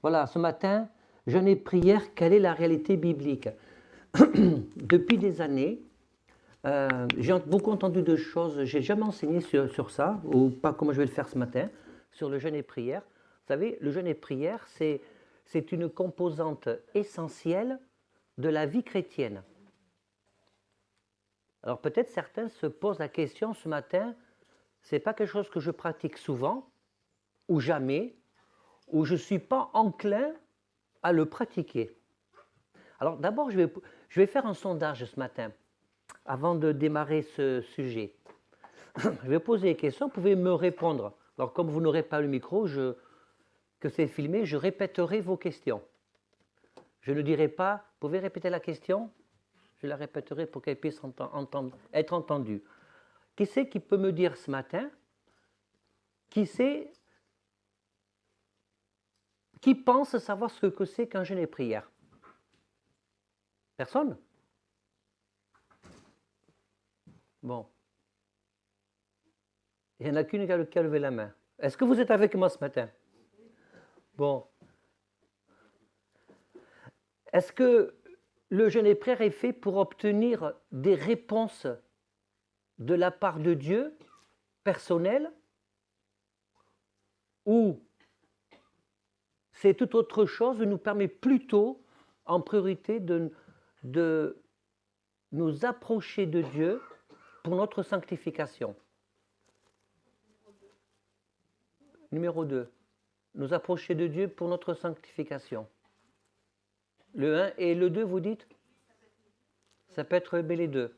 Voilà, ce matin, jeûne et prière, quelle est la réalité biblique? Depuis des années, j'ai beaucoup entendu de choses, j'ai jamais enseigné sur ça, ou pas comme je vais le faire ce matin, sur le jeûne et prière. Vous savez, le jeûne et prière, c'est une composante essentielle de la vie chrétienne. Alors peut-être certains se posent la question ce matin, c'est pas quelque chose que je pratique souvent, ou jamais, ou je ne suis pas enclin à le pratiquer. Alors d'abord, je vais faire un sondage ce matin, avant de démarrer ce sujet. Je vais poser des questions, vous pouvez me répondre. Alors comme vous n'aurez pas le micro, que c'est filmé, je répéterai vos questions. Je ne dirai pas, vous pouvez répéter la question? Je la répéterai pour qu'elle puisse être entendue. Qui c'est qui peut me dire ce matin, qui pense savoir ce que c'est qu'un jeûne et prière? Personne? Bon. Il n'y en a qu'une qui a levé la main. Est-ce que vous êtes avec moi ce matin? Bon. Est-ce que le jeûne et prière est fait pour obtenir des réponses de la part de Dieu, personnelles, ou c'est tout autre chose, nous permet plutôt, en priorité, de nous approcher de Dieu pour notre sanctification? Numéro 2. Nous approcher de Dieu pour notre sanctification. Le 1 et le 2, vous dites? Ça peut être les deux.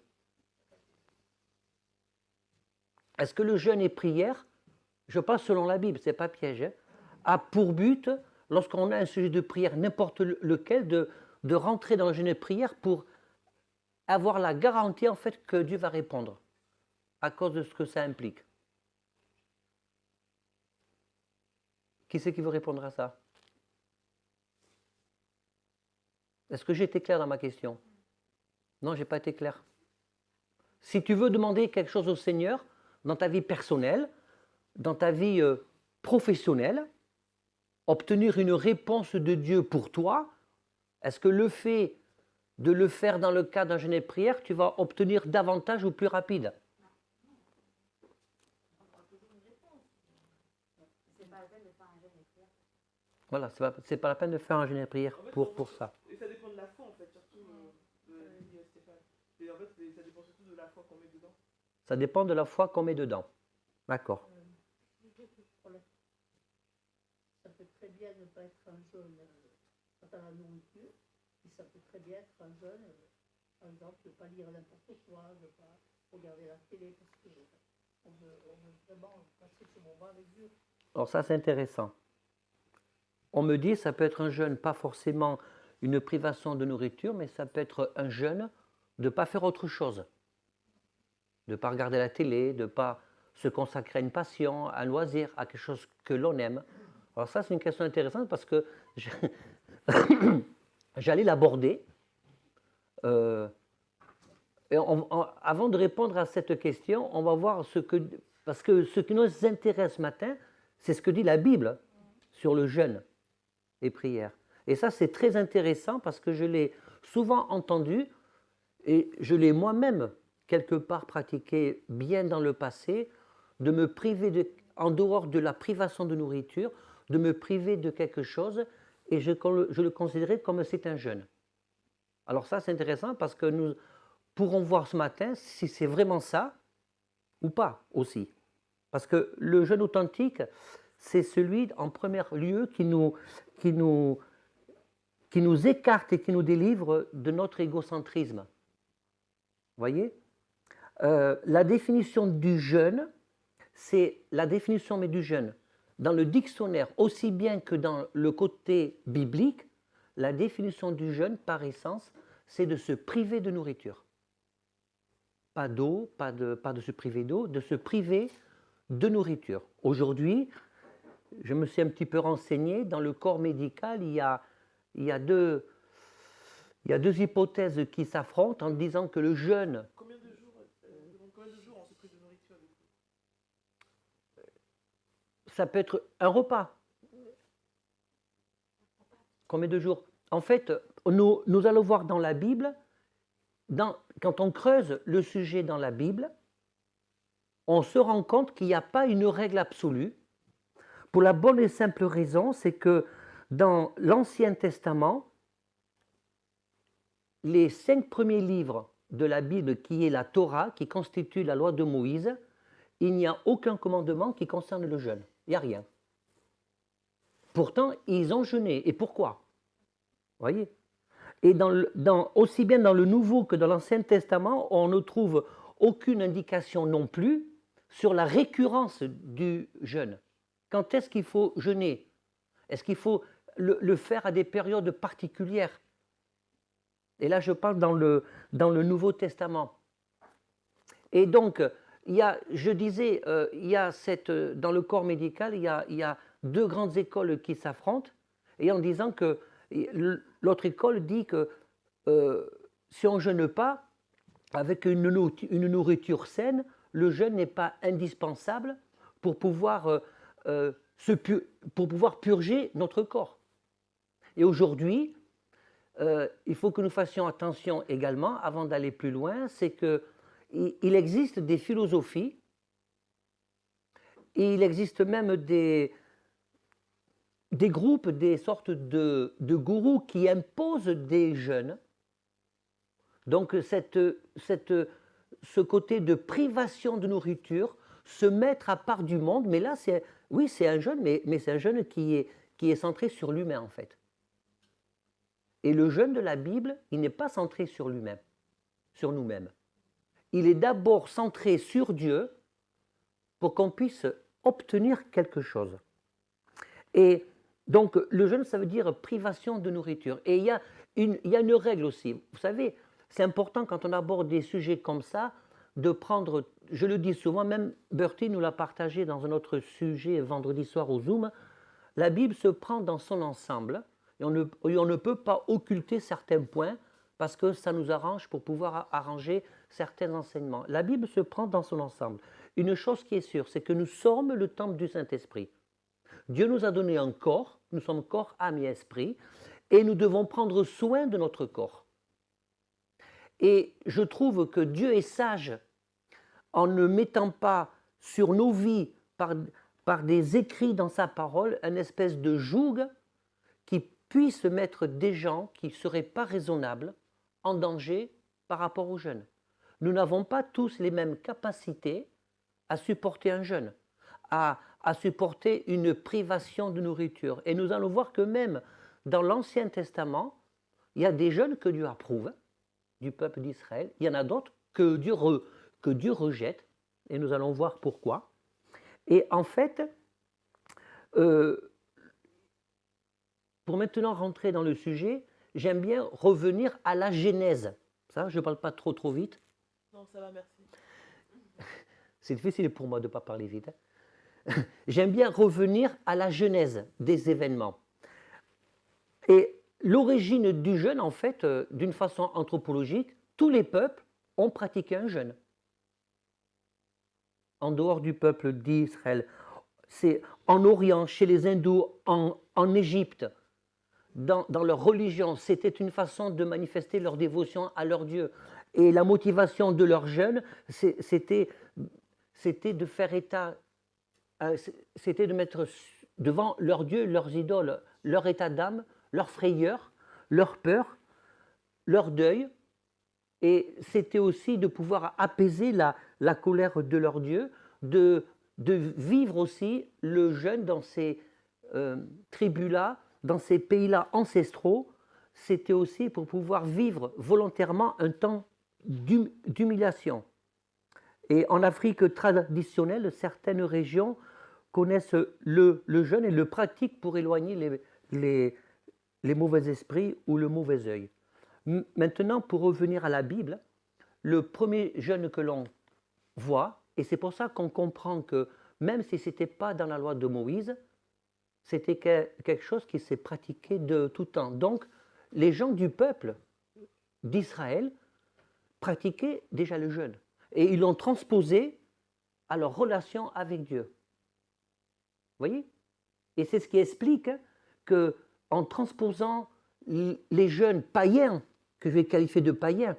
Est-ce que le jeûne et prière, je parle selon la Bible, ce n'est pas piège, hein, a pour but, lorsqu'on a un sujet de prière, n'importe lequel, de rentrer dans le jeûne et prière pour avoir la garantie en fait que Dieu va répondre, à cause de ce que ça implique. Qui c'est qui veut répondre à ça? Est-ce que j'ai été clair dans ma question? Non, je n'ai pas été clair. Si tu veux demander quelque chose au Seigneur, dans ta vie personnelle, dans ta vie professionnelle, obtenir une réponse de Dieu pour toi, est-ce que le fait de le faire dans le cadre d'un jeûne et prière, tu vas obtenir davantage ou plus rapide? Voilà, c'est pas la peine de faire un jeûne et prière pour ça. Et ça dépend de la foi en fait, surtout Stéphane. Et en fait, ça dépend surtout de la foi qu'on met dedans. Ça dépend de la foi qu'on met dedans. D'accord. Ça peut très bien ne pas être un jeûne quant à la nourriture, et ça peut très bien être un jeûne, par exemple, de ne pas lire n'importe quoi, de ne pas regarder la télé, parce qu'on veut vraiment passer ce moment avec Dieu. Alors ça, c'est intéressant. On me dit, ça peut être un jeûne, pas forcément une privation de nourriture, mais ça peut être un jeûne de ne pas faire autre chose. De ne pas regarder la télé, de ne pas se consacrer à une passion, à un loisir, à quelque chose que l'on aime. Alors ça, c'est une question intéressante parce que j'allais l'aborder. Avant de répondre à cette question, on va voir parce que ce qui nous intéresse ce matin, c'est ce que dit la Bible sur le jeûne et prière. Et ça, c'est très intéressant parce que je l'ai souvent entendu et je l'ai moi-même quelque part pratiqué bien dans le passé, de me priver en dehors de la privation de nourriture, de me priver de quelque chose, et je le considérais comme c'est un jeûne. Alors ça, c'est intéressant parce que nous pourrons voir ce matin si c'est vraiment ça ou pas aussi. Parce que le jeûne authentique, c'est celui en premier lieu qui nous écarte et qui nous délivre de notre égocentrisme. Vous voyez? La définition du jeûne, c'est la définition mais du jeûne. Dans le dictionnaire, aussi bien que dans le côté biblique, la définition du jeûne, par essence, c'est de se priver de nourriture. Pas d'eau, pas de se priver d'eau, de se priver de nourriture. Aujourd'hui, je me suis un petit peu renseigné, dans le corps médical, il y a deux hypothèses qui s'affrontent en disant que le jeûne... Combien de jours on se prive de nourriture du coup? Ça peut être un repas. Combien de jours? En fait, nous allons voir dans la Bible, quand on creuse le sujet dans la Bible, on se rend compte qu'il n'y a pas une règle absolue, pour la bonne et simple raison, c'est que dans l'Ancien Testament, les 5 premiers livres de la Bible, qui est la Torah, qui constitue la loi de Moïse, il n'y a aucun commandement qui concerne le jeûne. Il n'y a rien. Pourtant, ils ont jeûné. Et pourquoi? Vous voyez? Et aussi bien dans le Nouveau que dans l'Ancien Testament, on ne trouve aucune indication non plus sur la récurrence du jeûne. Quand est-ce qu'il faut jeûner? Est-ce qu'il faut le faire à des périodes particulières? Et là, je parle dans le Nouveau Testament. Et donc, je disais, dans le corps médical, il y a 2 grandes écoles qui s'affrontent, et en disant que l'autre école dit que si on ne jeûne pas, avec une nourriture saine, le jeûne n'est pas indispensable pour pouvoir purger notre corps. Et aujourd'hui, il faut que nous fassions attention également, avant d'aller plus loin, c'est qu'il existe des philosophies, et il existe même des groupes, des sortes de gourous qui imposent des jeûnes. Donc ce côté de privation de nourriture, se mettre à part du monde, mais là, c'est un jeûne, mais c'est un jeûne qui est centré sur l'humain en fait. Et le jeûne de la Bible, il n'est pas centré sur lui-même, sur nous-mêmes. Il est d'abord centré sur Dieu pour qu'on puisse obtenir quelque chose. Et donc, le jeûne, ça veut dire privation de nourriture. Et il y a une règle aussi. Vous savez, c'est important quand on aborde des sujets comme ça, de prendre, je le dis souvent, même Bertie nous l'a partagé dans un autre sujet vendredi soir au Zoom, la Bible se prend dans son ensemble. Et on ne peut pas occulter certains points parce que ça nous arrange pour pouvoir arranger certains enseignements. La Bible se prend dans son ensemble. Une chose qui est sûre, c'est que nous sommes le temple du Saint-Esprit. Dieu nous a donné un corps, nous sommes corps, âme et esprit, et nous devons prendre soin de notre corps. Et je trouve que Dieu est sage en ne mettant pas sur nos vies, par des écrits dans sa parole, une espèce de joug qui puisse mettre des gens qui ne seraient pas raisonnables en danger par rapport au jeûne. Nous n'avons pas tous les mêmes capacités à supporter un jeûne, à supporter une privation de nourriture. Et nous allons voir que même dans l'Ancien Testament, il y a des jeûnes que Dieu approuve, du peuple d'Israël. Il y en a d'autres que Dieu rejette, et nous allons voir pourquoi. Et en fait, pour maintenant rentrer dans le sujet, j'aime bien revenir à la Genèse. Ça, je ne parle pas trop vite. Non, ça va, merci. C'est difficile pour moi de ne pas parler vite. J'aime bien revenir à la genèse des événements. Et l'origine du jeûne, en fait, d'une façon anthropologique, tous les peuples ont pratiqué un jeûne. En dehors du peuple d'Israël, c'est en Orient, chez les hindous, en Égypte, dans leur religion, c'était une façon de manifester leur dévotion à leur Dieu. Et la motivation de leur jeûne, c'était de faire état, c'était de mettre devant leur Dieu, leurs idoles, leur état d'âme, leur frayeur, leur peur, leur deuil. Et c'était aussi de pouvoir apaiser la colère de leur Dieu, de vivre aussi le jeûne dans ces tribus-là, dans ces pays-là ancestraux. C'était aussi pour pouvoir vivre volontairement un temps d'humiliation. Et en Afrique traditionnelle, certaines régions connaissent le jeûne et le pratiquent pour éloigner les mauvais esprits ou le mauvais œil. Maintenant, pour revenir à la Bible, le premier jeûne que l'on voit, et c'est pour ça qu'on comprend que même si ce n'était pas dans la loi de Moïse, c'était quelque chose qui s'est pratiqué de tout temps. Donc, les gens du peuple d'Israël pratiquaient déjà le jeûne. Et ils l'ont transposé à leur relation avec Dieu. Vous voyez? Et c'est ce qui explique que en transposant les jeûnes païens, que je vais qualifier de païens,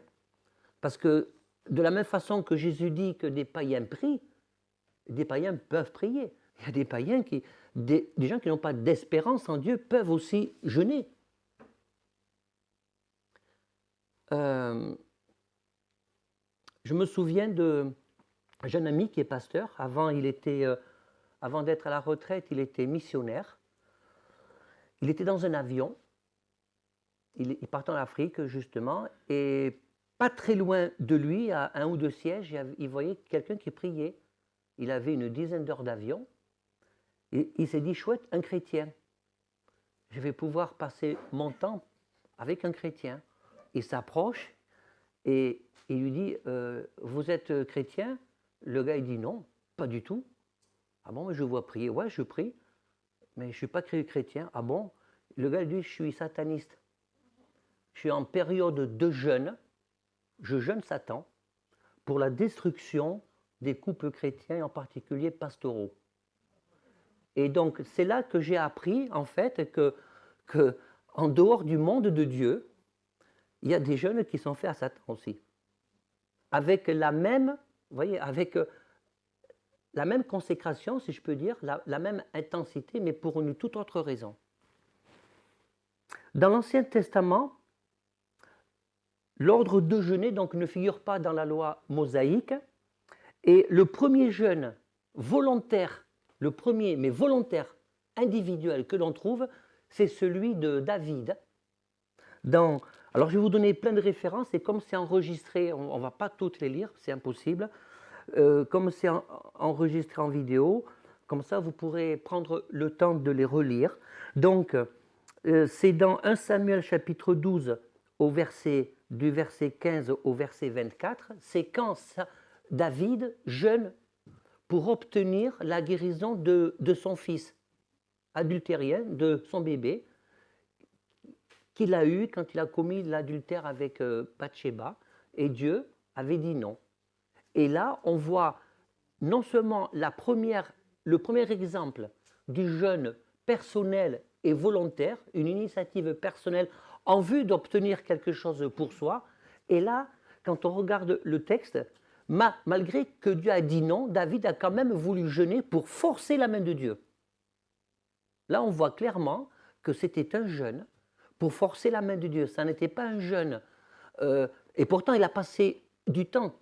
parce que de la même façon que Jésus dit que des païens prient, des païens peuvent prier. Il y a des païens des gens qui n'ont pas d'espérance en Dieu peuvent aussi jeûner. Je me souviens d'un jeune ami qui est pasteur. Avant d'être à la retraite, il était missionnaire. Il était dans un avion. Il partait en Afrique, justement, et pas très loin de lui, à 1 ou 2 sièges, il voyait quelqu'un qui priait. Il avait une dizaine d'heures d'avion. Et il s'est dit, chouette, un chrétien. Je vais pouvoir passer mon temps avec un chrétien. Il s'approche et il lui dit, vous êtes chrétien? Le gars, il dit non, pas du tout. Ah bon, je vois prier. Ouais, je prie, mais je ne suis pas chrétien. Ah bon? Le gars, il dit, je suis sataniste. Je suis en période de jeûne. Je jeûne Satan pour la destruction des couples chrétiens, en particulier pastoraux. Et donc, c'est là que j'ai appris, en fait, que en dehors du monde de Dieu, il y a des jeûnes qui sont faits à Satan aussi. Avec la même, vous voyez, avec la même consécration, si je peux dire, la même intensité, mais pour une toute autre raison. Dans l'Ancien Testament, l'ordre de jeûner donc, ne figure pas dans la loi mosaïque, et le premier jeûne volontaire, le premier mais volontaire individuel que l'on trouve, c'est celui de David. Alors je vais vous donner plein de références, et comme c'est enregistré, on ne va pas toutes les lire, c'est impossible, comme c'est enregistré en vidéo, comme ça vous pourrez prendre le temps de les relire. Donc c'est dans 1 Samuel chapitre 12, du verset 15 au verset 24, c'est quand David jeûne pour obtenir la guérison de son fils adultérien, de son bébé, qu'il a eu quand il a commis l'adultère avec Bathsheba, et Dieu avait dit non. Et là, on voit non seulement le premier exemple du jeûne personnel et volontaire, une initiative personnelle en vue d'obtenir quelque chose pour soi, et là, quand on regarde le texte, malgré que Dieu a dit non, David a quand même voulu jeûner pour forcer la main de Dieu. Là, on voit clairement que c'était un jeûne pour forcer la main de Dieu. Ça n'était pas un jeûne. Et pourtant, il a passé du temps.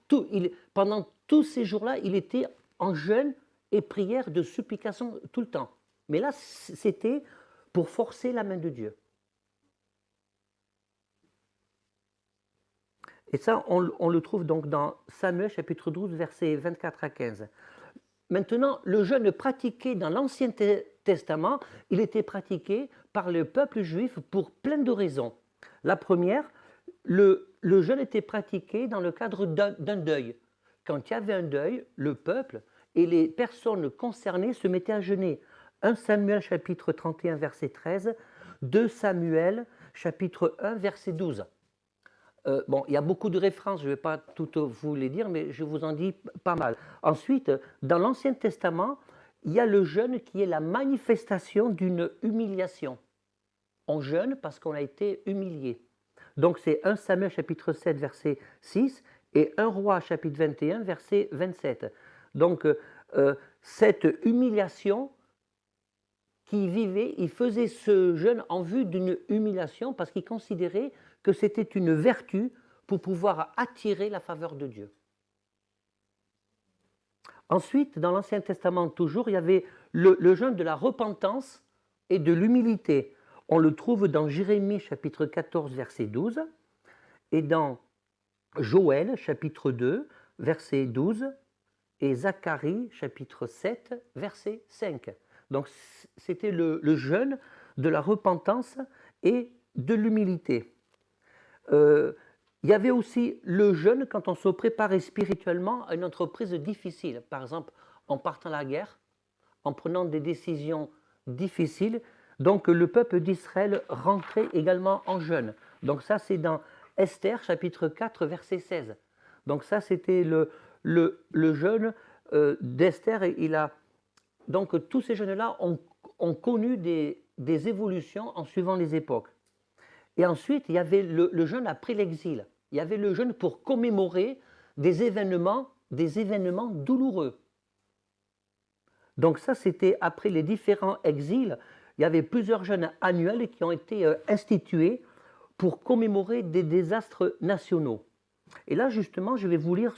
Pendant tous ces jours-là, il était en jeûne et prière de supplication tout le temps. Mais là, c'était pour forcer la main de Dieu. Et ça, on le trouve donc dans Samuel chapitre 12, versets 24 à 15. Maintenant, le jeûne pratiqué dans l'Ancien Testament, il était pratiqué par le peuple juif pour plein de raisons. La première, le jeûne était pratiqué dans le cadre d'un deuil. Quand il y avait un deuil, le peuple et les personnes concernées se mettaient à jeûner. 1 Samuel chapitre 31, verset 13, 2 Samuel chapitre 1, verset 12. Bon, il y a beaucoup de références, je ne vais pas toutes vous les dire, mais je vous en dis pas mal. Ensuite, dans l'Ancien Testament, il y a le jeûne qui est la manifestation d'une humiliation. On jeûne parce qu'on a été humilié. Donc c'est 1 Samuel chapitre 7, verset 6 et 1 Roi chapitre 21, verset 27. Donc cette humiliation qu'il vivait, il faisait ce jeûne en vue d'une humiliation parce qu'il considérait que c'était une vertu pour pouvoir attirer la faveur de Dieu. Ensuite, dans l'Ancien Testament toujours, il y avait le jeûne de la repentance et de l'humilité. On le trouve dans Jérémie chapitre 14, verset 12, et dans Joël chapitre 2, verset 12, et Zacharie chapitre 7, verset 5. Donc c'était le jeûne de la repentance et de l'humilité. Il y avait aussi le jeûne quand on se préparait spirituellement à une entreprise difficile. Par exemple, en partant à la guerre, en prenant des décisions difficiles. Donc le peuple d'Israël rentrait également en jeûne. Donc ça c'est dans Esther chapitre 4 verset 16. Donc ça c'était le jeûne d'Esther. Donc tous ces jeûnes-là ont connu des des évolutions en suivant les époques. Et ensuite, il y avait le jeûne après l'exil. Il y avait le jeûne pour commémorer des événements douloureux. Donc ça, c'était après les différents exils. Il y avait plusieurs jeûnes annuels qui ont été institués pour commémorer des désastres nationaux. Et là, justement, je vais vous lire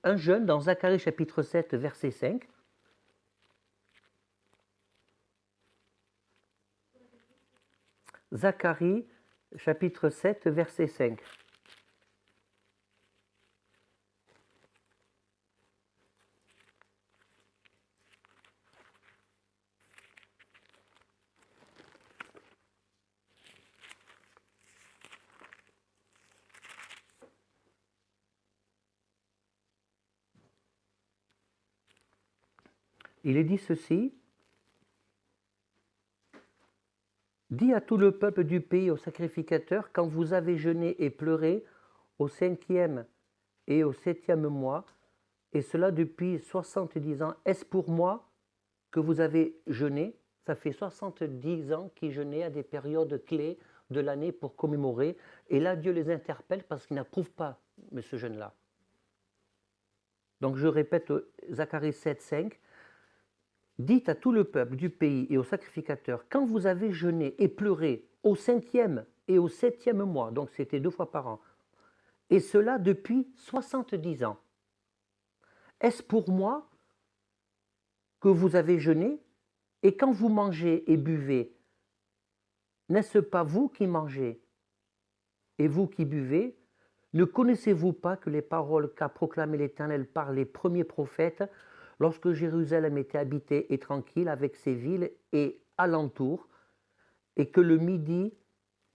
un jeûne dans Zacharie chapitre 7, verset 5. Zacharie chapitre 7, verset 5. Il est dit ceci: dis à tout le peuple du pays, aux sacrificateurs, quand vous avez jeûné et pleuré au 5e et au 7e mois, et cela depuis 70 ans, est-ce pour moi que vous avez jeûné? Ça fait 70 ans qu'ils jeûnaient à des périodes clés de l'année pour commémorer. Et là, Dieu les interpelle parce qu'ils n'approuvent pas ce jeûne-là. Donc je répète, Zacharie 7, 5. Dites à tout le peuple du pays et aux sacrificateurs, quand vous avez jeûné et pleuré au 5e et au 7e mois, donc c'était 2 fois par an, et cela depuis 70 ans, est-ce pour moi que vous avez jeûné? Et quand vous mangez et buvez, n'est-ce pas vous qui mangez et vous qui buvez? Ne connaissez-vous pas que les paroles qu'a proclamées l'Éternel par les premiers prophètes, lorsque Jérusalem était habitée et tranquille avec ses villes et alentours, et que le Midi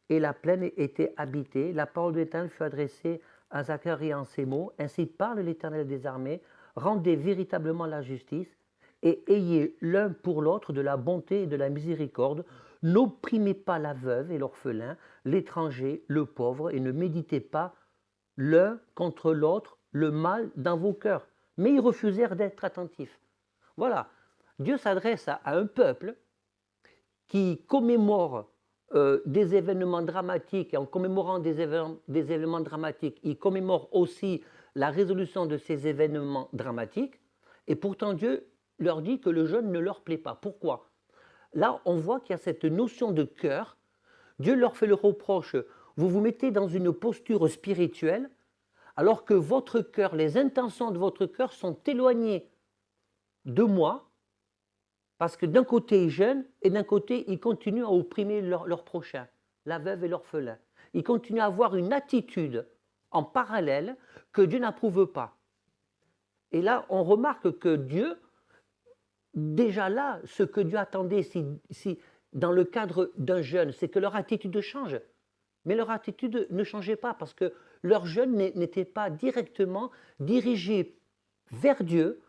et la plaine étaient habités, la parole de l'Éternel fut adressée à Zacharie en ces mots: ainsi parle l'Éternel des armées, rendez véritablement la justice, et ayez l'un pour l'autre de la bonté et de la miséricorde, n'opprimez pas la veuve et l'orphelin, l'étranger, le pauvre, et ne méditez pas l'un contre l'autre le mal dans vos cœurs. Mais ils refusèrent d'être attentifs. Voilà, Dieu s'adresse à un peuple qui commémore des événements dramatiques, et en commémorant des événements dramatiques, il commémore aussi la résolution de ces événements dramatiques, et pourtant Dieu leur dit que le jeûne ne leur plaît pas. Pourquoi? Là, on voit qu'il y a cette notion de cœur. Dieu leur fait le reproche: vous vous mettez dans une posture spirituelle, alors que votre cœur, les intentions de votre cœur sont éloignées de moi, parce que d'un côté ils jeûnent et d'un côté ils continuent à opprimer leur prochain, la veuve et l'orphelin. Ils continuent à avoir une attitude en parallèle que Dieu n'approuve pas. Et là, on remarque que Dieu, déjà là, ce que Dieu attendait si dans le cadre d'un jeûne, c'est que leur attitude change. Mais leur attitude ne changeait pas parce que leur jeûne n'était pas directement dirigé vers Dieu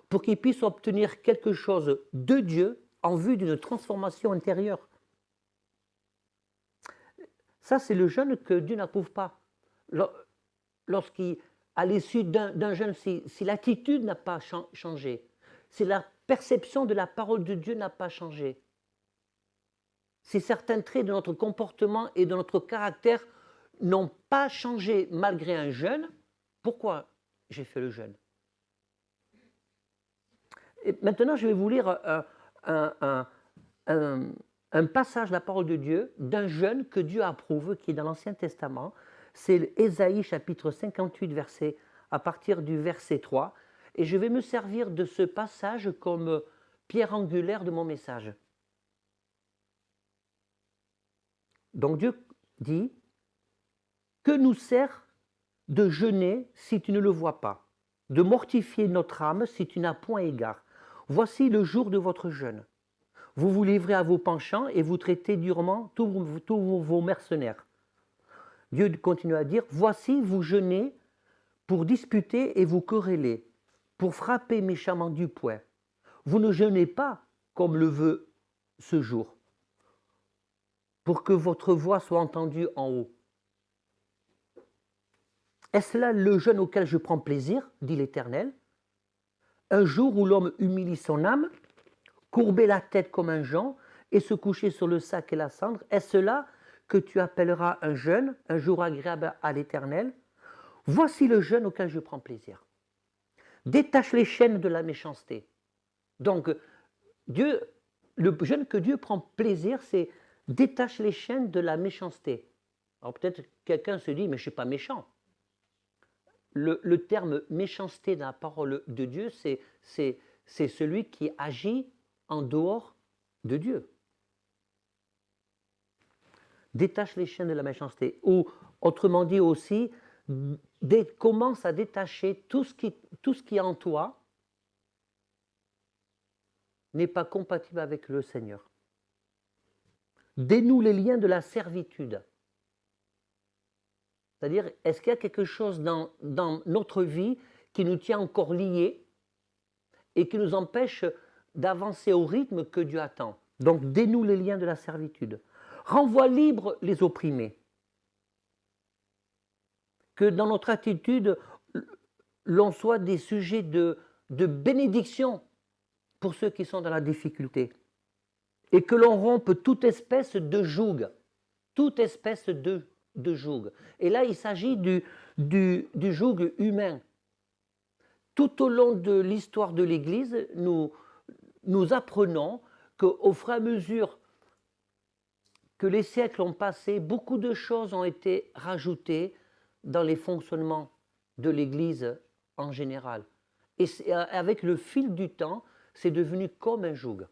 pour qu'ils puissent obtenir quelque chose de Dieu en vue d'une transformation intérieure. Ça, c'est le jeûne que Dieu n'approuve pas. À l'issue d'un jeûne, si l'attitude n'a pas changé, si la perception de la parole de Dieu n'a pas changé, si certains traits de notre comportement et de notre caractère n'ont pas changé malgré un jeûne, pourquoi j'ai fait le jeûne? Et maintenant, je vais vous lire un passage de la parole de Dieu d'un jeûne que Dieu approuve, qui est dans l'Ancien Testament. C'est Ésaïe chapitre 58, à partir du verset 3. Et je vais me servir de ce passage comme pierre angulaire de mon message. Donc Dieu dit: que nous sert de jeûner si tu ne le vois pas, de mortifier notre âme si tu n'as point égard? Voici le jour de votre jeûne. Vous vous livrez à vos penchants et vous traitez durement tous vos mercenaires. Dieu continue à dire: voici, vous jeûnez pour disputer et vous quereller, pour frapper méchamment du poing. Vous ne jeûnez pas comme le veut ce jour, pour que votre voix soit entendue en haut. Est-ce là le jeûne auquel je prends plaisir, dit l'Éternel? Un jour où l'homme humilie son âme, courber la tête comme un jonc et se coucher sur le sac et la cendre, est-ce là que tu appelleras un jeûne, un jour agréable à l'Éternel? Voici le jeûne auquel je prends plaisir. Détache les chaînes de la méchanceté. Donc, le jeûne que Dieu prend plaisir, c'est détache les chaînes de la méchanceté. Alors peut-être quelqu'un se dit, mais je ne suis pas méchant. Le terme méchanceté dans la parole de Dieu, c'est celui qui agit en dehors de Dieu. Détache les chaînes de la méchanceté. Ou, autrement dit aussi, commence à détacher tout ce qui est en toi n'est pas compatible avec le Seigneur. Dénoue les liens de la servitude. C'est-à-dire, est-ce qu'il y a quelque chose dans notre vie qui nous tient encore liés et qui nous empêche d'avancer au rythme que Dieu attend? Donc, dénoue les liens de la servitude. Renvoie libre les opprimés. Que dans notre attitude, l'on soit des sujets de bénédiction pour ceux qui sont dans la difficulté. Et que l'on rompe toute espèce de joug. Toute espèce de joug. Et là, il s'agit du joug humain. Tout au long de l'histoire de l'Église, nous apprenons qu'au fur et à mesure que les siècles ont passé, beaucoup de choses ont été rajoutées dans les fonctionnements de l'Église en général. Et avec le fil du temps, c'est devenu comme un joug.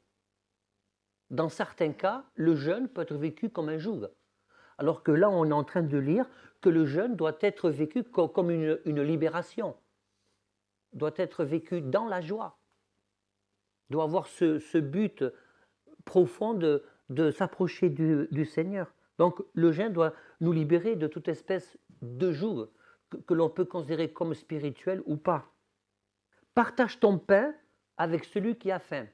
Dans certains cas, le jeûne peut être vécu comme un joug. Alors que là, on est en train de lire que le jeûne doit être vécu comme une libération, doit être vécu dans la joie, doit avoir ce but profond de s'approcher du Seigneur. Donc le jeûne doit nous libérer de toute espèce de joug que l'on peut considérer comme spirituel ou pas. Partage ton pain avec celui qui a faim.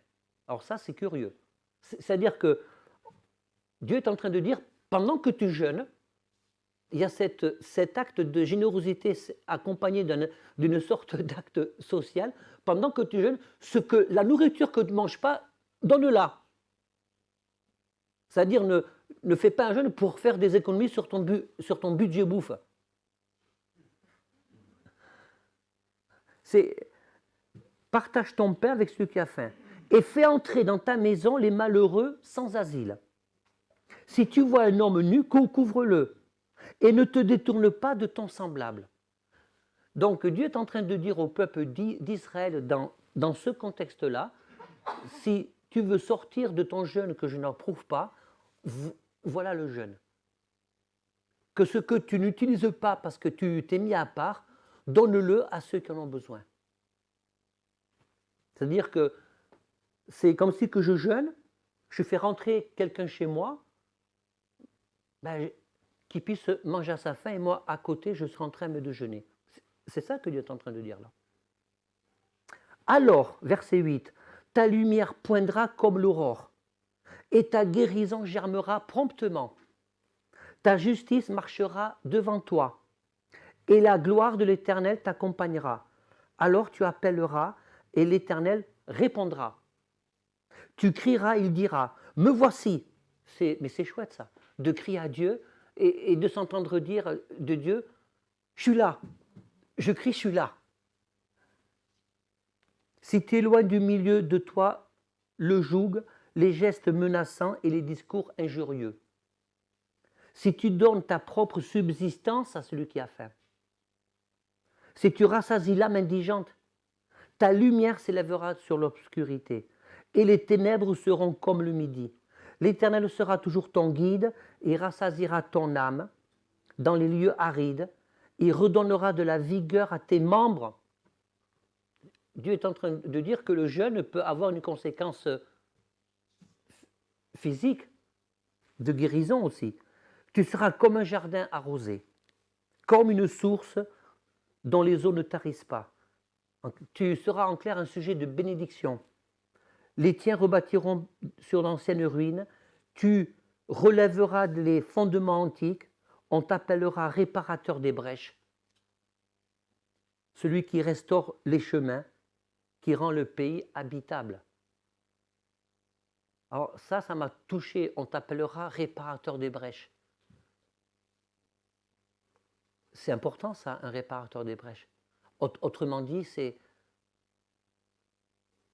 Alors ça, c'est curieux. C'est-à-dire que Dieu est en train de dire, pendant que tu jeûnes, il y a cet acte de générosité accompagné d'une sorte d'acte social. Pendant que tu jeûnes, la nourriture que tu ne manges pas, donne-la. C'est-à-dire, ne fais pas un jeûne pour faire des économies sur ton budget bouffe. Partage ton pain avec celui qui a faim et fais entrer dans ta maison les malheureux sans asile. Si tu vois un homme nu, couvre-le et ne te détourne pas de ton semblable. Donc Dieu est en train de dire au peuple d'Israël dans ce contexte-là, si tu veux sortir de ton jeûne que je n'approuve pas, voilà le jeûne. Que ce que tu n'utilises pas parce que tu t'es mis à part, donne-le à ceux qui en ont besoin. C'est-à-dire que c'est comme si que je jeûne, je fais rentrer quelqu'un chez moi, qui puisse manger à sa faim et moi, à côté, je serai en train de jeûner. C'est ça que Dieu est en train de dire là. Alors, verset 8, ta lumière poindra comme l'aurore et ta guérison germera promptement. Ta justice marchera devant toi et la gloire de l'Éternel t'accompagnera. Alors tu appelleras et l'Éternel répondra. Tu crieras, il dira, me voici. Mais c'est chouette ça, de crier à Dieu et de s'entendre dire de Dieu, je suis là, je crie, je suis là. Si tu éloignes du milieu de toi le joug, les gestes menaçants et les discours injurieux. Si tu donnes ta propre subsistance à celui qui a faim. Si tu rassasies l'âme indigente, ta lumière s'élèvera sur l'obscurité et les ténèbres seront comme le midi. L'Éternel sera toujours ton guide et rassasiera ton âme dans les lieux arides. Il redonnera de la vigueur à tes membres. Dieu est en train de dire que le jeûne peut avoir une conséquence physique, de guérison aussi. Tu seras comme un jardin arrosé, comme une source dont les eaux ne tarissent pas. Tu seras en clair un sujet de bénédiction. Les tiens rebâtiront sur l'ancienne ruine, tu relèveras les fondements antiques, on t'appellera réparateur des brèches, celui qui restaure les chemins, qui rend le pays habitable. Alors ça m'a touché. On t'appellera réparateur des brèches. C'est important ça, un réparateur des brèches. Autrement dit, c'est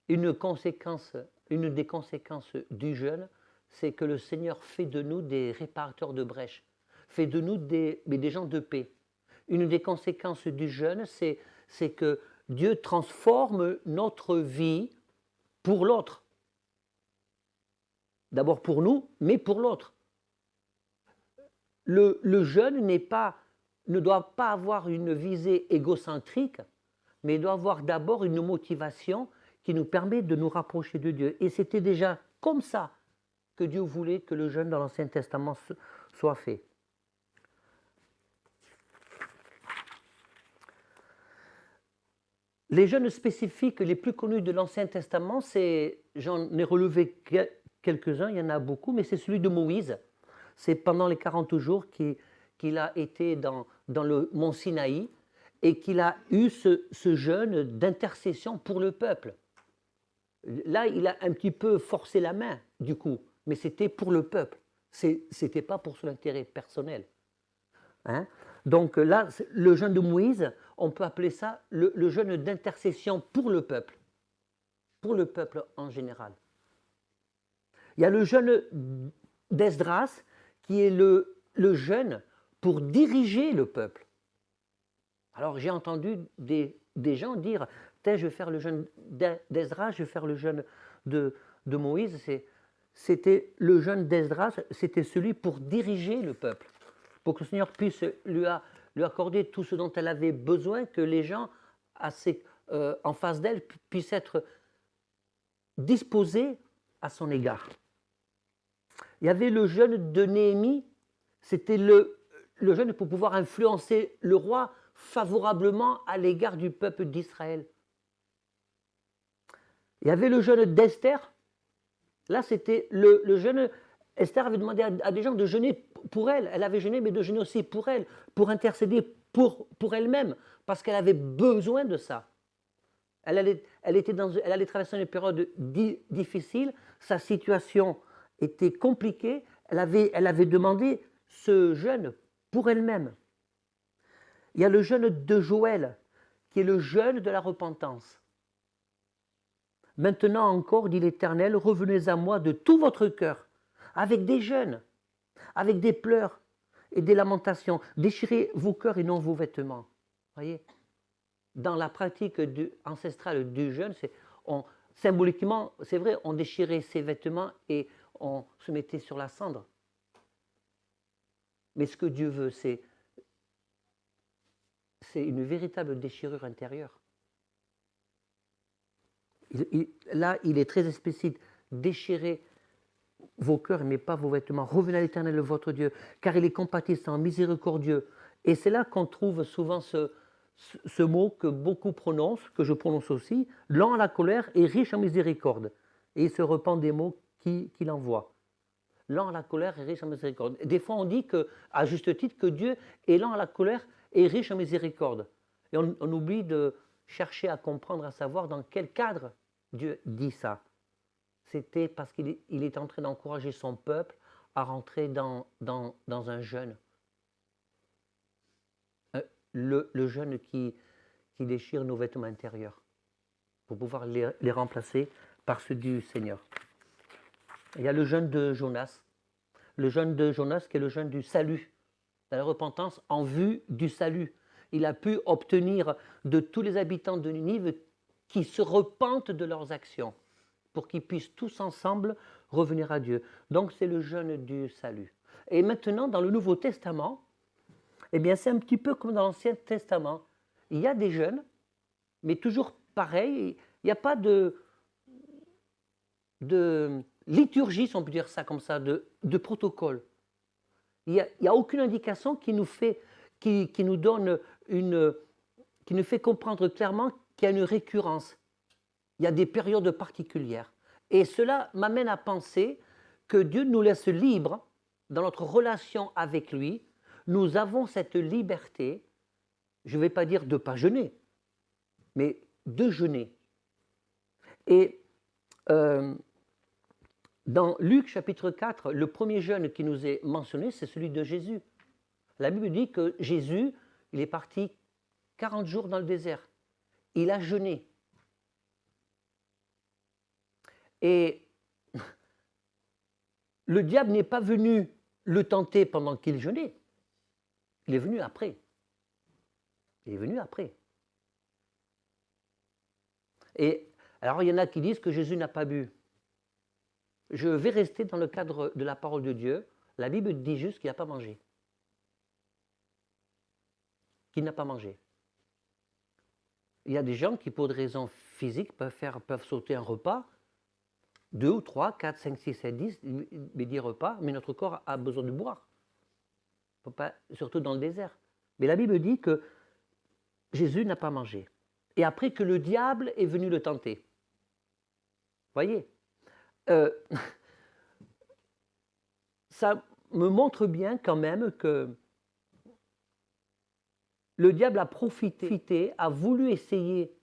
une des conséquences du jeûne, c'est que le Seigneur fait de nous des réparateurs de brèches, fait de nous des gens de paix. Une des conséquences du jeûne, c'est que Dieu transforme notre vie pour l'autre. D'abord pour nous, mais pour l'autre. Le jeûne ne doit pas avoir une visée égocentrique, mais il doit avoir d'abord une motivation qui nous permet de nous rapprocher de Dieu. Et c'était déjà comme ça que Dieu voulait que le jeûne dans l'Ancien Testament soit fait. Les jeûnes spécifiques les plus connus de l'Ancien Testament, j'en ai relevé quelques-uns, il y en a beaucoup, mais c'est celui de Moïse. C'est pendant les 40 jours qu'il a été dans le mont Sinaï et qu'il a eu ce jeûne d'intercession pour le peuple. Là, il a un petit peu forcé la main, du coup, mais c'était pour le peuple. Ce n'était pas pour son intérêt personnel. Hein? Donc là, le jeûne de Moïse, on peut appeler ça le jeûne d'intercession pour le peuple en général. Il y a le jeûne d'Esdras, qui est le jeûne pour diriger le peuple. Alors j'ai entendu des gens dire, je vais faire le jeûne d'Esdras, je vais faire le jeûne de Moïse. C'était le jeûne d'Esdras, c'était celui pour diriger le peuple, pour que le Seigneur puisse lui accorder tout ce dont elle avait besoin, que les gens en face d'elle puissent être disposés à son égard. Il y avait le jeûne de Néhémie, c'était le jeûne pour pouvoir influencer le roi favorablement à l'égard du peuple d'Israël. Il y avait le jeûne d'Esther. Là, c'était le jeûne. Esther avait demandé à des gens de jeûner pour elle. Elle avait jeûné, mais de jeûner aussi pour elle, pour intercéder pour elle-même, parce qu'elle avait besoin de ça. Elle allait traverser une période difficile, sa situation était compliquée, elle avait demandé ce jeûne pour elle-même. Il y a le jeûne de Joël, qui est le jeûne de la repentance. Maintenant encore, dit l'Éternel, revenez à moi de tout votre cœur, avec des jeûnes, avec des pleurs et des lamentations. Déchirez vos cœurs et non vos vêtements. Voyez, dans la pratique ancestrale du jeûne, symboliquement, c'est vrai, on déchirait ses vêtements et on se mettait sur la cendre. Mais ce que Dieu veut, c'est une véritable déchirure intérieure. Là, il est très explicite. Déchirez vos cœurs, mais pas vos vêtements. Revenez à l'Éternel, votre Dieu, car il est compatissant, miséricordieux. Et c'est là qu'on trouve souvent ce mot que beaucoup prononcent, que je prononce aussi, lent à la colère et riche en miséricorde. Et il se repent des mots qu'il envoie. Lent à la colère et riche en miséricorde. Des fois, on dit à juste titre que Dieu est lent à la colère et riche en miséricorde. Et on oublie de chercher à comprendre, à savoir dans quel cadre Dieu dit ça. C'était parce qu'il est en train d'encourager son peuple à rentrer dans un jeûne. Le jeûne qui déchire nos vêtements intérieurs pour pouvoir les remplacer par ceux du Seigneur. Il y a le jeûne de Jonas. Le jeûne de Jonas qui est le jeûne du salut, de la repentance en vue du salut. Il a pu obtenir de tous les habitants de Ninive qui se repentent de leurs actions pour qu'ils puissent tous ensemble revenir à Dieu. Donc c'est le jeûne du salut. Et maintenant, dans le Nouveau Testament, eh bien, c'est un petit peu comme dans l'Ancien Testament. Il y a des jeûnes, mais toujours pareil, il n'y a pas de liturgie, si on peut dire ça comme ça, de protocole. Il n'y a aucune indication qui nous fait comprendre clairement qu'il y a une récurrence. Il y a des périodes particulières. Et cela m'amène à penser que Dieu nous laisse libres dans notre relation avec lui. Nous avons cette liberté, je ne vais pas dire de ne pas jeûner, mais de jeûner. Et Dans Luc chapitre 4, le premier jeûne qui nous est mentionné, c'est celui de Jésus. La Bible dit que Jésus, il est parti 40 jours dans le désert. Il a jeûné. Et le diable n'est pas venu le tenter pendant qu'il jeûnait. Il est venu après. Il est venu après. Et alors, il y en a qui disent que Jésus n'a pas bu. Je vais rester dans le cadre de la parole de Dieu. La Bible dit juste qu'il n'a pas mangé. Qu'il n'a pas mangé. Il y a des gens qui, pour des raisons physiques, peuvent sauter un repas, 2 ou 3, 4, 5, 6, 7, 10, mais 10 repas, mais notre corps a besoin de boire. Faut pas, surtout dans le désert. Mais la Bible dit que Jésus n'a pas mangé. Et après que le diable est venu le tenter. Voyez, ça me montre bien quand même que le diable a profité, a voulu essayer,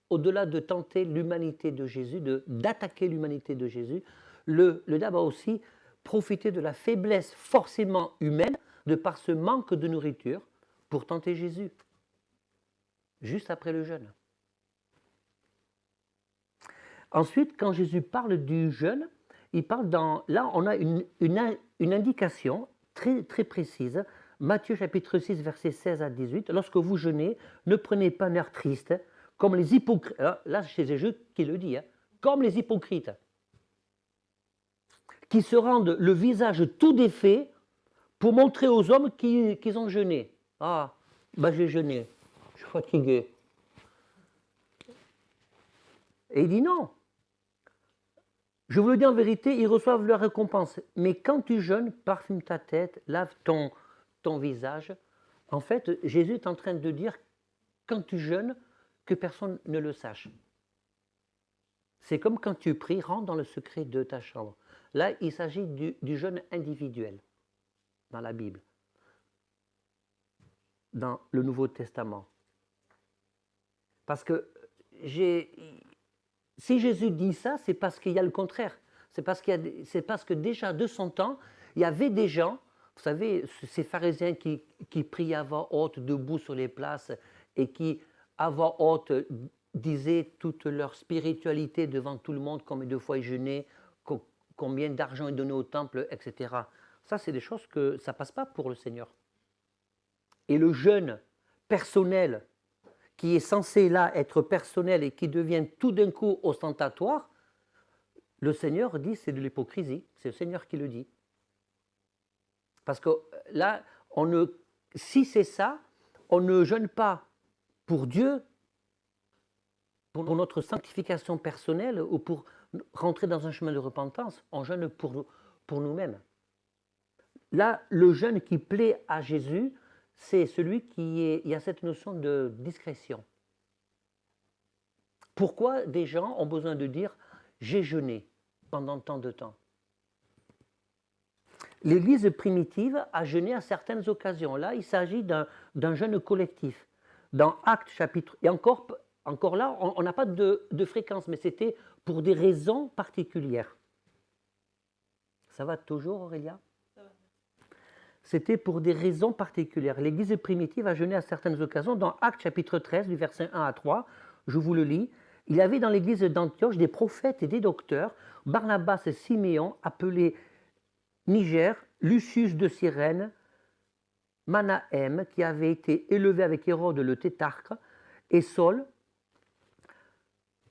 au-delà de tenter l'humanité de Jésus, d'attaquer l'humanité de Jésus, le diable a aussi profité de la faiblesse forcément humaine, de par ce manque de nourriture, pour tenter Jésus, juste après le jeûne. Ensuite, quand Jésus parle du jeûne, il parle là on a une indication très, très précise. Matthieu chapitre 6, versets 16 à 18. Lorsque vous jeûnez, ne prenez pas un air triste, comme les hypocrites. Là, c'est Jésus qui le dit, comme les hypocrites, qui se rendent le visage tout défait pour montrer aux hommes qu'ils ont jeûné. Ah, j'ai jeûné, je suis fatigué. Et il dit non. Je vous le dis en vérité, ils reçoivent leur récompense. Mais quand tu jeûnes, parfume ta tête, lave ton visage. En fait, Jésus est en train de dire, quand tu jeûnes, que personne ne le sache. C'est comme quand tu pries, rentre dans le secret de ta chambre. Là, il s'agit du jeûne individuel dans la Bible, dans le Nouveau Testament. Parce que si Jésus dit ça, c'est parce qu'il y a le contraire. C'est parce que déjà de son temps, il y avait des gens, vous savez, ces pharisiens qui priaient à voix haute, debout sur les places, et qui, à voix haute, disaient toute leur spiritualité devant tout le monde, combien de fois ils jeûnaient, combien d'argent ils donnaient au temple, etc. Ça, c'est des choses que ça ne passe pas pour le Seigneur. Et le jeûne personnel, qui est censé là être personnel et qui devient tout d'un coup ostentatoire, le Seigneur dit c'est de l'hypocrisie, c'est le Seigneur qui le dit. Parce que là, si c'est ça, on ne jeûne pas pour Dieu, pour notre sanctification personnelle ou pour rentrer dans un chemin de repentance, on jeûne pour nous-mêmes. Là, le jeûne qui plaît à Jésus, c'est celui il y a cette notion de discrétion. Pourquoi des gens ont besoin de dire « j'ai jeûné » pendant tant de temps? L'Église primitive a jeûné à certaines occasions. Là, il s'agit d'un jeûne collectif. Dans Actes chapitre... Et encore là, on n'a pas de fréquence, mais c'était pour des raisons particulières. Ça va toujours, Aurélia? C'était pour des raisons particulières. L'Église primitive a jeûné à certaines occasions. Dans Actes chapitre 13, du verset 1 à 3, je vous le lis. Il y avait dans l'église d'Antioche des prophètes et des docteurs, Barnabas et Siméon, appelés Niger, Lucius de Cyrène, Manahem, qui avait été élevé avec Hérode le tétrarque, et Saul,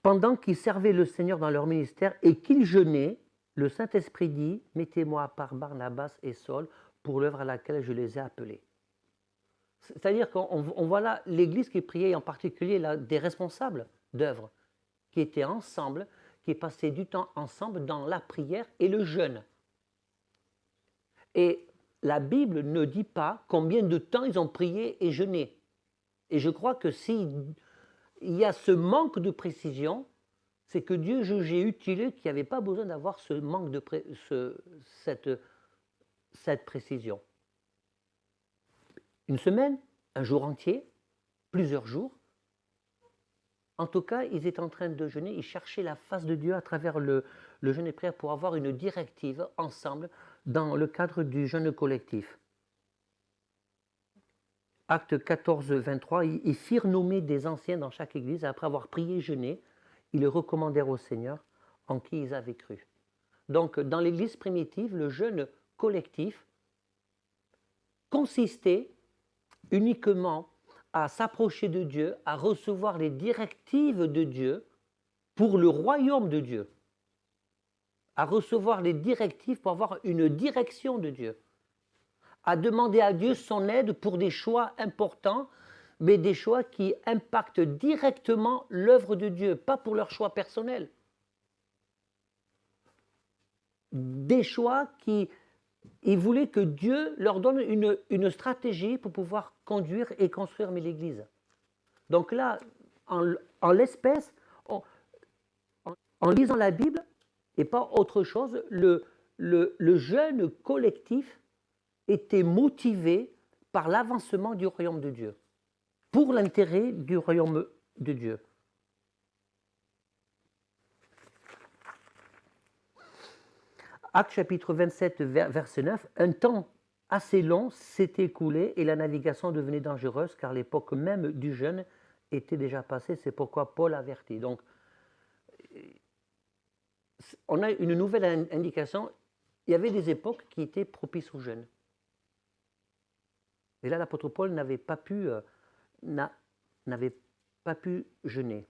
pendant qu'ils servaient le Seigneur dans leur ministère et qu'ils jeûnaient, le Saint-Esprit dit, mettez-moi à part Barnabas et Saul pour l'œuvre à laquelle je les ai appelés. C'est-à-dire qu'on voit là l'Église qui priait, en particulier là, des responsables d'œuvre, qui étaient ensemble, qui passaient du temps ensemble dans la prière et le jeûne. Et la Bible ne dit pas combien de temps ils ont prié et jeûné. Et je crois que s'il y a ce manque de précision, c'est que Dieu jugeait utile qu'il n'y avait pas besoin d'avoir ce manque de cette précision. Une semaine, un jour entier, plusieurs jours. En tout cas, ils étaient en train de jeûner, ils cherchaient la face de Dieu à travers le jeûne et prière pour avoir une directive ensemble dans le cadre du jeûne collectif. Acte 14, 23, ils firent nommer des anciens dans chaque église, et après avoir prié et jeûné, ils le recommandèrent au Seigneur en qui ils avaient cru. Donc, dans l'église primitive, le jeûne collectif consistait uniquement à s'approcher de Dieu, à recevoir les directives de Dieu pour le royaume de Dieu, à recevoir les directives pour avoir une direction de Dieu, à demander à Dieu son aide pour des choix importants, mais des choix qui impactent directement l'œuvre de Dieu, pas pour leurs choix personnels. Des choix qui... Ils voulaient que Dieu leur donne une stratégie pour pouvoir conduire et construire l'Église. Donc là, en l'espèce, en lisant la Bible, et pas autre chose, le jeûne collectif était motivé par l'avancement du royaume de Dieu, pour l'intérêt du royaume de Dieu. Actes chapitre 27, verset 9, un temps assez long s'est écoulé et la navigation devenait dangereuse car l'époque même du jeûne était déjà passée, c'est pourquoi Paul avertit. Donc, on a une nouvelle indication, il y avait des époques qui étaient propices au jeûne. Et là, l'apôtre Paul n'avait pas pu jeûner.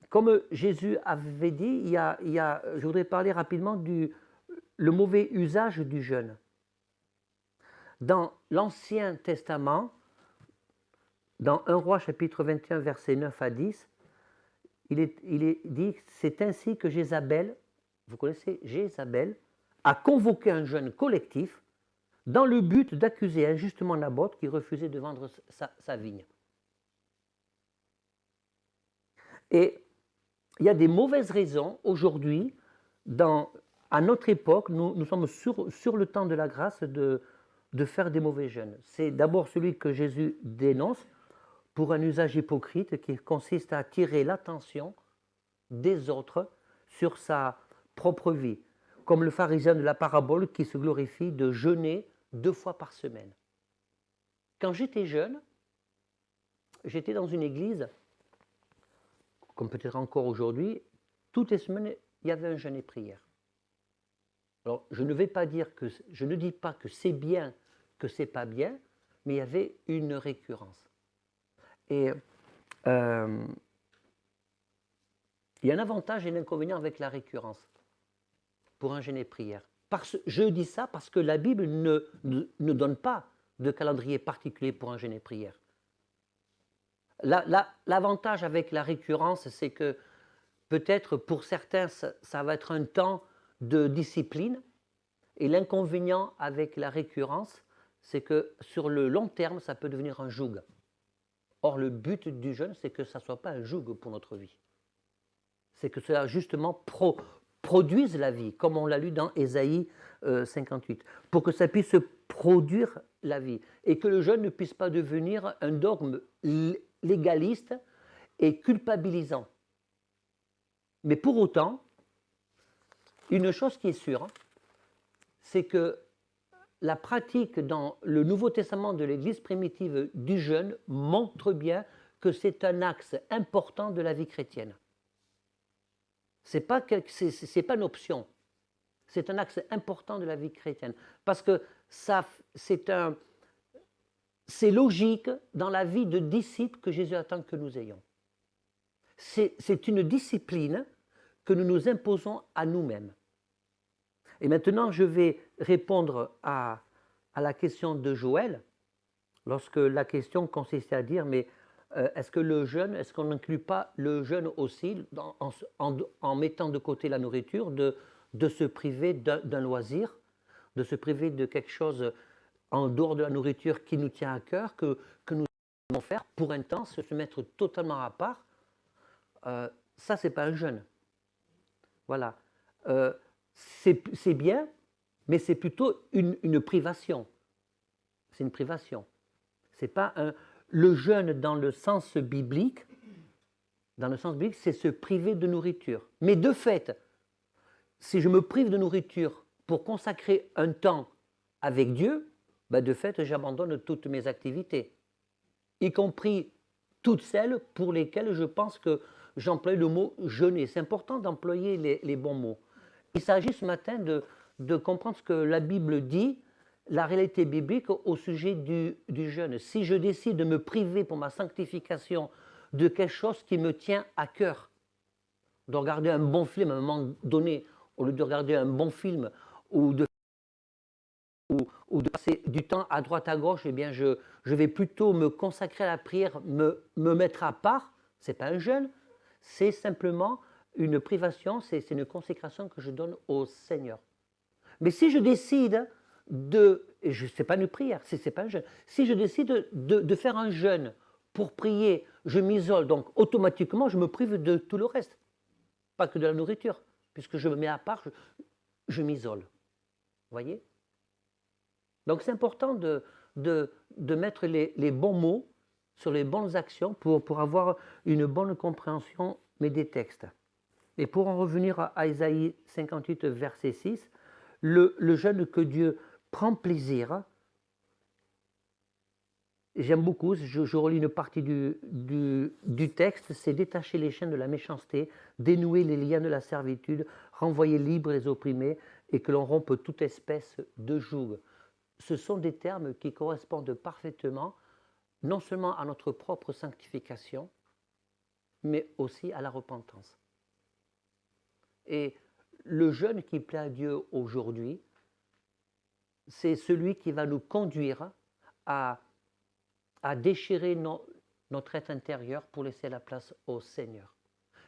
Comme Jésus avait dit, je voudrais parler rapidement le mauvais usage du jeûne. Dans l'Ancien Testament, dans 1 Roi chapitre 21, versets 9 à 10, il est dit, c'est ainsi que Jézabel, vous connaissez Jézabel, a convoqué un jeûne collectif dans le but d'accuser injustement Naboth qui refusait de vendre sa vigne. Et il y a des mauvaises raisons aujourd'hui, à notre époque, nous sommes sur le temps de la grâce de faire des mauvais jeûnes. C'est d'abord celui que Jésus dénonce pour un usage hypocrite qui consiste à attirer l'attention des autres sur sa propre vie, comme le pharisien de la parabole qui se glorifie de jeûner 2 fois par semaine. Quand j'étais jeune, j'étais dans une église, comme peut-être encore aujourd'hui, toutes les semaines, il y avait un jeûne et prière. Alors, je ne dis pas que c'est bien, que c'est pas bien, mais il y avait une récurrence. Et il y a un avantage et un inconvénient avec la récurrence pour un jeûne et prière. Je dis ça parce que la Bible ne donne pas de calendrier particulier pour un jeûne et prière. L'avantage avec la récurrence, c'est que peut-être pour certains, ça va être un temps de discipline. Et l'inconvénient avec la récurrence, c'est que sur le long terme, ça peut devenir un joug. Or, le but du jeûne, c'est que ça ne soit pas un joug pour notre vie. C'est que cela, justement, produise la vie, comme on l'a lu dans Ésaïe 58, pour que ça puisse produire la vie. Et que le jeûne ne puisse pas devenir un dogme légaliste et culpabilisant. Mais pour autant, une chose qui est sûre, c'est que la pratique dans le Nouveau Testament de l'Église primitive du jeûne montre bien que c'est un axe important de la vie chrétienne. Ce n'est pas une option, c'est un axe important de la vie chrétienne. Parce que c'est logique dans la vie de disciple que Jésus attend que nous ayons. C'est une discipline que nous nous imposons à nous-mêmes. Et maintenant, je vais répondre à la question de Joël, lorsque la question consistait à dire, mais est-ce que le jeûne, est-ce qu'on n'inclut pas le jeûne aussi en mettant de côté la nourriture, de se priver d'un loisir, de se priver de quelque chose en dehors de la nourriture qui nous tient à cœur, que nous devons faire pour un temps, se mettre totalement à part, ça, ce n'est pas un jeûne. Voilà. C'est bien, mais c'est plutôt une privation. C'est une privation. C'est pas le jeûne dans le sens biblique, c'est se priver de nourriture. Mais de fait, si je me prive de nourriture pour consacrer un temps avec Dieu, ben de fait, j'abandonne toutes mes activités, y compris toutes celles pour lesquelles je pense que j'emploie le mot jeûner. C'est important d'employer les bons mots. Il s'agit ce matin de comprendre ce que la Bible dit, la réalité biblique au sujet du jeûne. Si je décide de me priver pour ma sanctification de quelque chose qui me tient à cœur, de regarder un bon film à un moment donné, au lieu de regarder un bon film ou de passer du temps à droite à gauche, eh bien je vais plutôt me consacrer à la prière, me mettre à part. Ce n'est pas un jeûne, c'est simplement une privation, c'est une consécration que je donne au Seigneur. Mais si je décide c'est pas une prière, c'est pas un jeûne. Si je décide de faire un jeûne pour prier, je m'isole, donc automatiquement je me prive de tout le reste, pas que de la nourriture, puisque je me mets à part, je m'isole. Vous voyez? Donc c'est important de mettre les bons mots sur les bonnes actions pour avoir une bonne compréhension des textes. Et pour en revenir à Ésaïe 58, verset 6, le jeûne que Dieu prend plaisir, j'aime beaucoup, je relis une partie du texte, c'est détacher les chaînes de la méchanceté, dénouer les liens de la servitude, renvoyer libres les opprimés et que l'on rompe toute espèce de joug. Ce sont des termes qui correspondent parfaitement non seulement à notre propre sanctification, mais aussi à la repentance. Et le jeûne qui plaît à Dieu aujourd'hui, c'est celui qui va nous conduire à déchirer notre être intérieur pour laisser la place au Seigneur.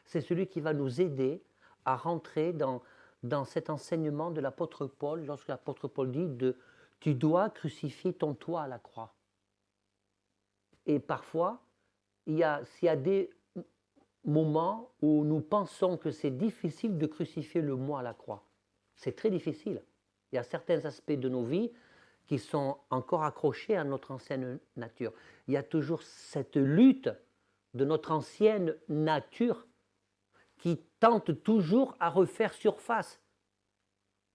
C'est celui qui va nous aider à rentrer dans cet enseignement de l'apôtre Paul, lorsque l'apôtre Paul dit tu dois crucifier ton toi à la croix. Et parfois, s'il y a des moments où nous pensons que c'est difficile de crucifier le moi à la croix. C'est très difficile. Il y a certains aspects de nos vies qui sont encore accrochés à notre ancienne nature. Il y a toujours cette lutte de notre ancienne nature qui tente toujours à refaire surface.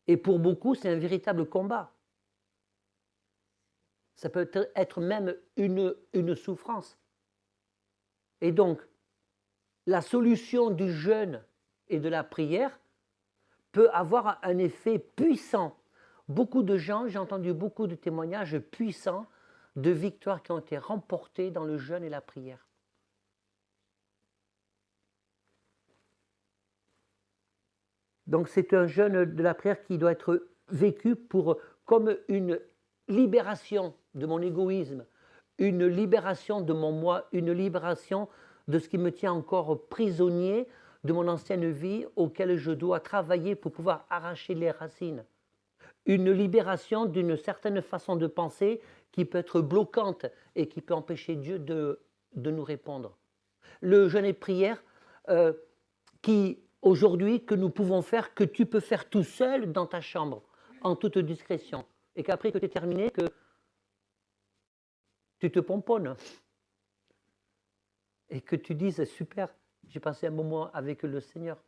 Et pour beaucoup, c'est un véritable combat. Ça peut être même une souffrance. Et donc, la solution du jeûne et de la prière peut avoir un effet puissant. Beaucoup de gens, j'ai entendu beaucoup de témoignages puissants de victoires qui ont été remportées dans le jeûne et la prière. Donc c'est un jeûne de la prière qui doit être vécu comme une libération de mon égoïsme, une libération de mon moi, une libération de ce qui me tient encore prisonnier de mon ancienne vie auquel je dois travailler pour pouvoir arracher les racines. Une libération d'une certaine façon de penser qui peut être bloquante et qui peut empêcher Dieu de nous répondre. Le jeûne et prière aujourd'hui que nous pouvons faire, que tu peux faire tout seul dans ta chambre, en toute discrétion, et qu'après que tu es terminé, que tu te pomponnes et que tu dises super, j'ai passé un moment avec le Seigneur.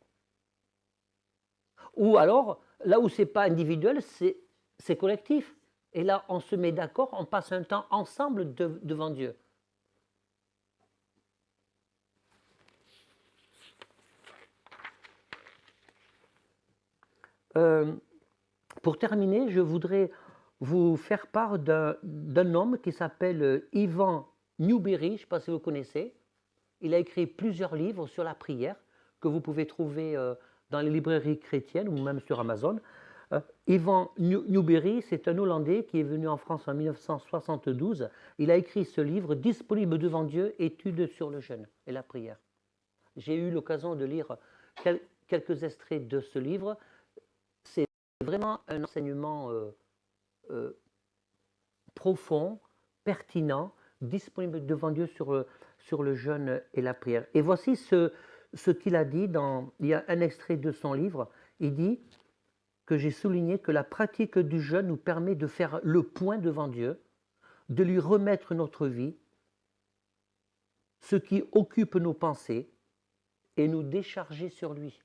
Ou alors, là où ce n'est pas individuel, c'est collectif. Et là, on se met d'accord, on passe un temps ensemble devant Dieu. Pour terminer, je voudrais vous faire part d'un homme qui s'appelle Ivan Newbery, je ne sais pas si vous connaissez. Il a écrit plusieurs livres sur la prière que vous pouvez trouver dans les librairies chrétiennes ou même sur Amazon. Ivan Newbery, c'est un Hollandais qui est venu en France en 1972. Il a écrit ce livre, Disponible devant Dieu, études sur le jeûne et la prière. J'ai eu l'occasion de lire quelques extraits de ce livre. C'est vraiment un enseignement profond, pertinent, disponible devant Dieu sur le jeûne et la prière. Et voici ce qu'il a dit, il y a un extrait de son livre, il dit que j'ai souligné que la pratique du jeûne nous permet de faire le point devant Dieu, de lui remettre notre vie ce qui occupe nos pensées et nous décharger sur lui.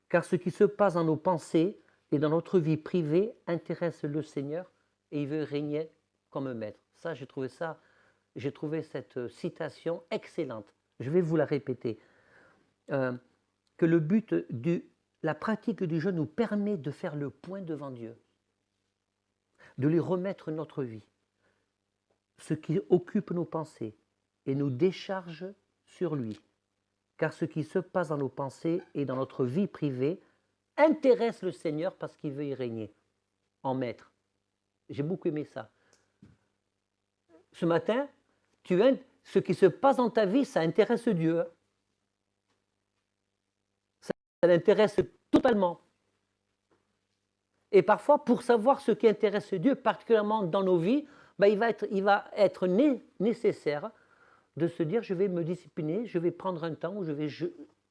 Car ce qui se passe dans nos pensées et dans notre vie privée intéresse le Seigneur et il veut régner comme maître. Ça, j'ai trouvé cette citation excellente. Je vais vous la répéter. Que le but la pratique du jeûne nous permet de faire le point devant Dieu, de lui remettre notre vie, ce qui occupe nos pensées et nous décharge sur lui. Car ce qui se passe dans nos pensées et dans notre vie privée intéresse le Seigneur parce qu'il veut y régner en maître. J'ai beaucoup aimé ça. Ce matin, ce qui se passe dans ta vie, ça intéresse Dieu. Ça l'intéresse totalement. Et parfois, pour savoir ce qui intéresse Dieu, particulièrement dans nos vies, il va être nécessaire de se dire, je vais me discipliner, je vais prendre un temps où je vais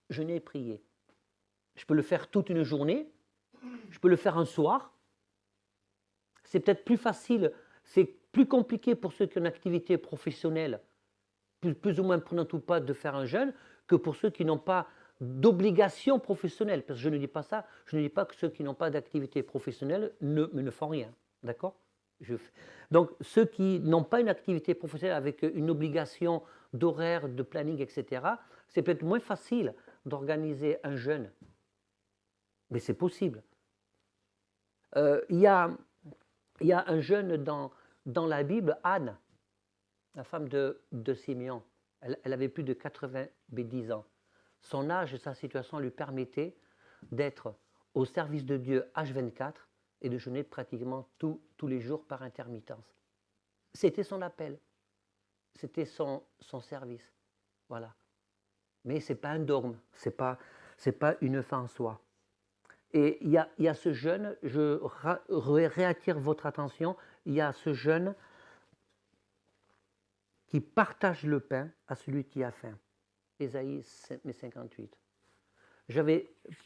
jeûner et prier. Je peux le faire toute une journée, je peux le faire un soir. C'est peut-être plus facile, c'est plus compliqué pour ceux qui ont une activité professionnelle, plus ou moins prenante ou pas, de faire un jeûne, que pour ceux qui n'ont pas d'obligation professionnelle. Parce que je ne dis pas ça, je ne dis pas que ceux qui n'ont pas d'activité professionnelle ne font rien. D'accord ? Donc, ceux qui n'ont pas une activité professionnelle avec une obligation d'horaire, de planning, etc., c'est peut-être moins facile d'organiser un jeûne. Mais c'est possible. Il y a un jeûne dans la Bible, Anne, la femme de Simeon. Elle avait plus de 90 ans. Son âge et sa situation lui permettaient d'être au service de Dieu H24 et de jeûner pratiquement tous les jours par intermittence. C'était son appel, c'était son service. Voilà. Mais ce n'est pas un dogme, ce n'est pas une fin en soi. Et il y a ce jeûne, je réattire votre attention, il y a ce jeûne qui partage le pain à celui qui a faim. Ésaïe 58.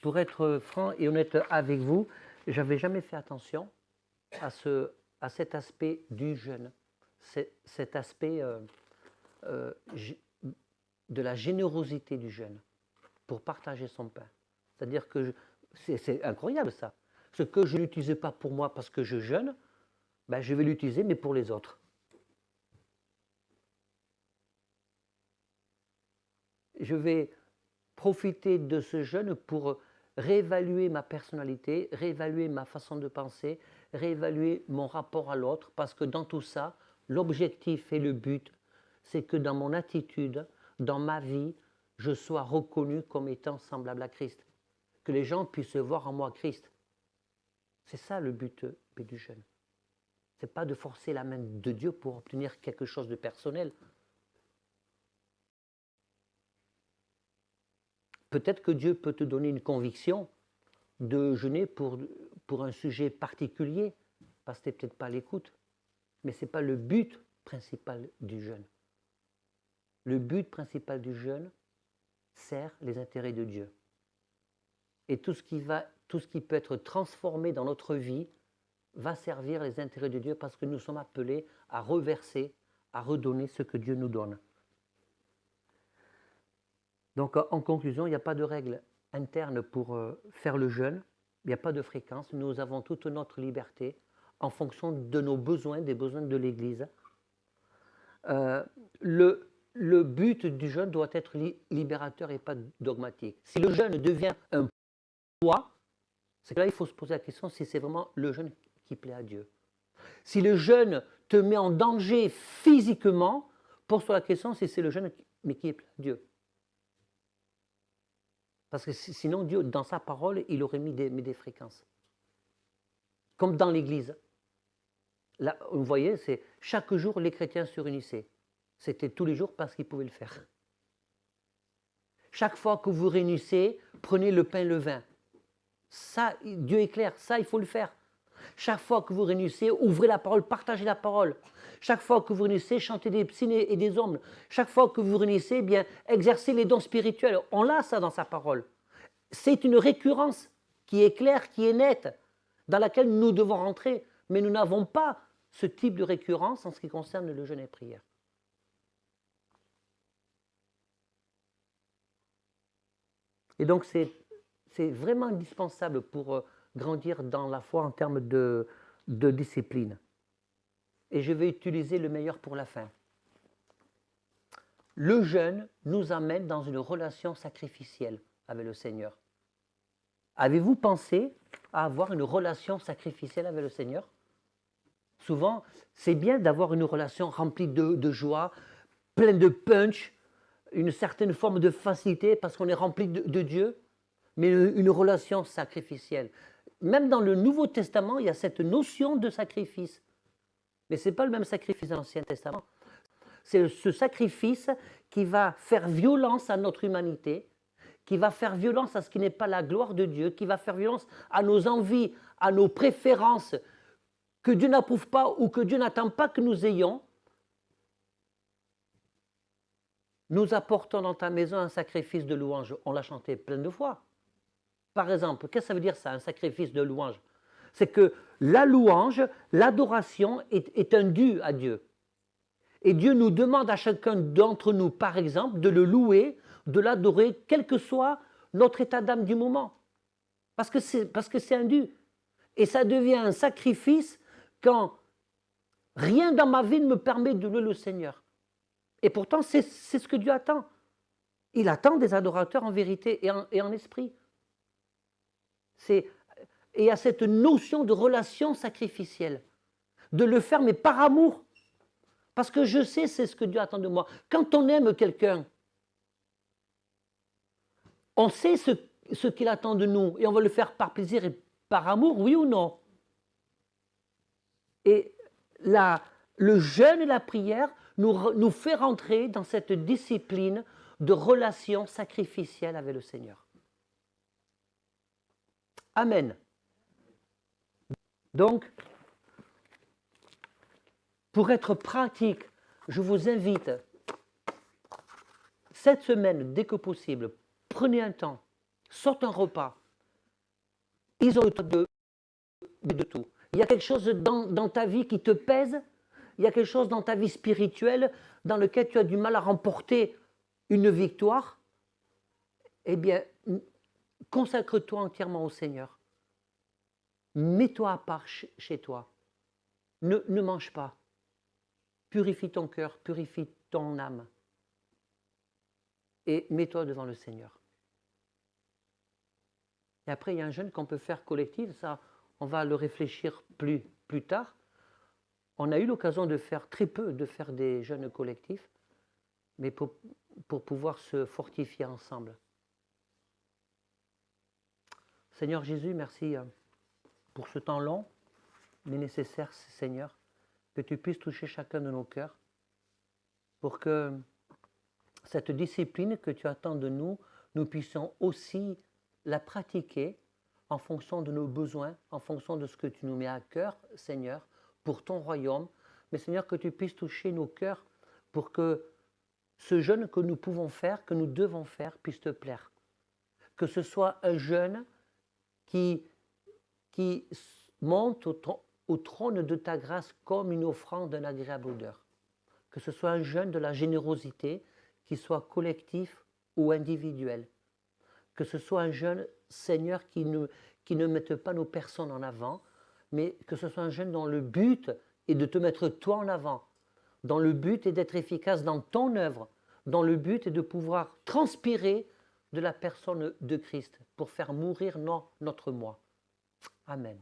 Pour être franc et honnête avec vous, je n'avais jamais fait attention à cet aspect du jeûne, cet aspect de la générosité du jeûne pour partager son pain. C'est-à-dire que c'est incroyable ça. Ce que je n'utilisais pas pour moi parce que je jeûne, je vais l'utiliser mais pour les autres. Je vais profiter de ce jeûne pour réévaluer ma personnalité, réévaluer ma façon de penser, réévaluer mon rapport à l'autre, parce que dans tout ça, l'objectif et le but, c'est que dans mon attitude, dans ma vie, je sois reconnu comme étant semblable à Christ. Que les gens puissent voir en moi Christ. C'est ça le but du jeûne. Ce n'est pas de forcer la main de Dieu pour obtenir quelque chose de personnel. Peut-être que Dieu peut te donner une conviction de jeûner pour un sujet particulier, parce que tu n'es peut-être pas à l'écoute. Mais ce n'est pas le but principal du jeûne. Le but principal du jeûne sert les intérêts de Dieu. Et tout ce qui peut être transformé dans notre vie va servir les intérêts de Dieu parce que nous sommes appelés à reverser, à redonner ce que Dieu nous donne. Donc, en conclusion, il n'y a pas de règle interne pour faire le jeûne. Il n'y a pas de fréquence. Nous avons toute notre liberté en fonction de nos besoins, des besoins de l'Église. Le but du jeûne doit être libérateur et pas dogmatique. Si le jeûne devient un poids, c'est que là, il faut se poser la question si c'est vraiment le jeûne qui plaît à Dieu. Si le jeûne te met en danger physiquement, pose-toi la question si c'est le jeûne qui plaît à Dieu. Parce que sinon, Dieu, dans sa parole, il aurait mis des fréquences. Comme dans l'Église. Là, vous voyez, c'est chaque jour, les chrétiens se réunissaient. C'était tous les jours parce qu'ils pouvaient le faire. Chaque fois que vous réunissez, prenez le pain et le vin. Ça, Dieu est clair, ça, il faut le faire. Chaque fois que vous réunissez, ouvrez la parole, partagez la parole. Chaque fois que vous réunissez, chantez des psaumes et des hymnes. Chaque fois que vous réunissez, bien, exercez les dons spirituels. On a ça dans sa parole. C'est une récurrence qui est claire, qui est nette, dans laquelle nous devons rentrer. Mais nous n'avons pas ce type de récurrence en ce qui concerne le jeûne et la prière. Et donc, c'est vraiment indispensable pour grandir dans la foi en termes de discipline. Et je vais utiliser le meilleur pour la fin. Le jeûne nous amène dans une relation sacrificielle avec le Seigneur. Avez-vous pensé à avoir une relation sacrificielle avec le Seigneur? Souvent, c'est bien d'avoir une relation remplie de joie, pleine de punch, une certaine forme de facilité parce qu'on est rempli de Dieu, mais une relation sacrificielle. Même dans le Nouveau Testament, il y a cette notion de sacrifice. Mais ce n'est pas le même sacrifice dans l'Ancien Testament. C'est ce sacrifice qui va faire violence à notre humanité, qui va faire violence à ce qui n'est pas la gloire de Dieu, qui va faire violence à nos envies, à nos préférences, que Dieu n'approuve pas ou que Dieu n'attend pas que nous ayons. Nous apportons dans ta maison un sacrifice de louange. On l'a chanté plein de fois. Par exemple, qu'est-ce que ça veut dire ça, un sacrifice de louange? C'est que la louange, l'adoration est un dû à Dieu. Et Dieu nous demande à chacun d'entre nous, par exemple, de le louer, de l'adorer, quel que soit notre état d'âme du moment. Parce que c'est un dû. Et ça devient un sacrifice quand rien dans ma vie ne me permet de louer le Seigneur. Et pourtant, c'est ce que Dieu attend. Il attend des adorateurs en vérité et en esprit. Et il y a cette notion de relation sacrificielle. De le faire, mais par amour. Parce que je sais, c'est ce que Dieu attend de moi. Quand on aime quelqu'un, on sait ce qu'il attend de nous. Et on va le faire par plaisir et par amour, oui ou non? Et le jeûne et la prière nous fait rentrer dans cette discipline de relation sacrificielle avec le Seigneur. Amen. Donc, pour être pratique, je vous invite, cette semaine, dès que possible, prenez un temps, sortez un repas, isole-toi de tout. Il y a quelque chose dans ta vie qui te pèse, il y a quelque chose dans ta vie spirituelle dans lequel tu as du mal à remporter une victoire, eh bien, consacre-toi entièrement au Seigneur. Mets-toi à part chez toi. Ne mange pas. Purifie ton cœur, purifie ton âme. Et mets-toi devant le Seigneur. Et après, il y a un jeûne qu'on peut faire collectif, ça, on va le réfléchir plus tard. On a eu l'occasion de faire très peu, de faire des jeûnes collectifs, mais pour pouvoir se fortifier ensemble. Seigneur Jésus, merci pour ce temps long, mais nécessaire, Seigneur, que tu puisses toucher chacun de nos cœurs, pour que cette discipline que tu attends de nous, nous puissions aussi la pratiquer en fonction de nos besoins, en fonction de ce que tu nous mets à cœur, Seigneur, pour ton royaume. Mais Seigneur, que tu puisses toucher nos cœurs pour que ce jeûne que nous pouvons faire, que nous devons faire, puisse te plaire. Que ce soit un jeûne qui monte au trône de ta grâce comme une offrande d'un agréable odeur. Que ce soit un jeûne de la générosité, qui soit collectif ou individuel. Que ce soit un jeûne, Seigneur, qui ne mette pas nos personnes en avant, mais que ce soit un jeûne dont le but est de te mettre toi en avant, dont le but est d'être efficace dans ton œuvre, dont le but est de pouvoir transpirer de la personne de Christ pour faire mourir notre moi. Amen.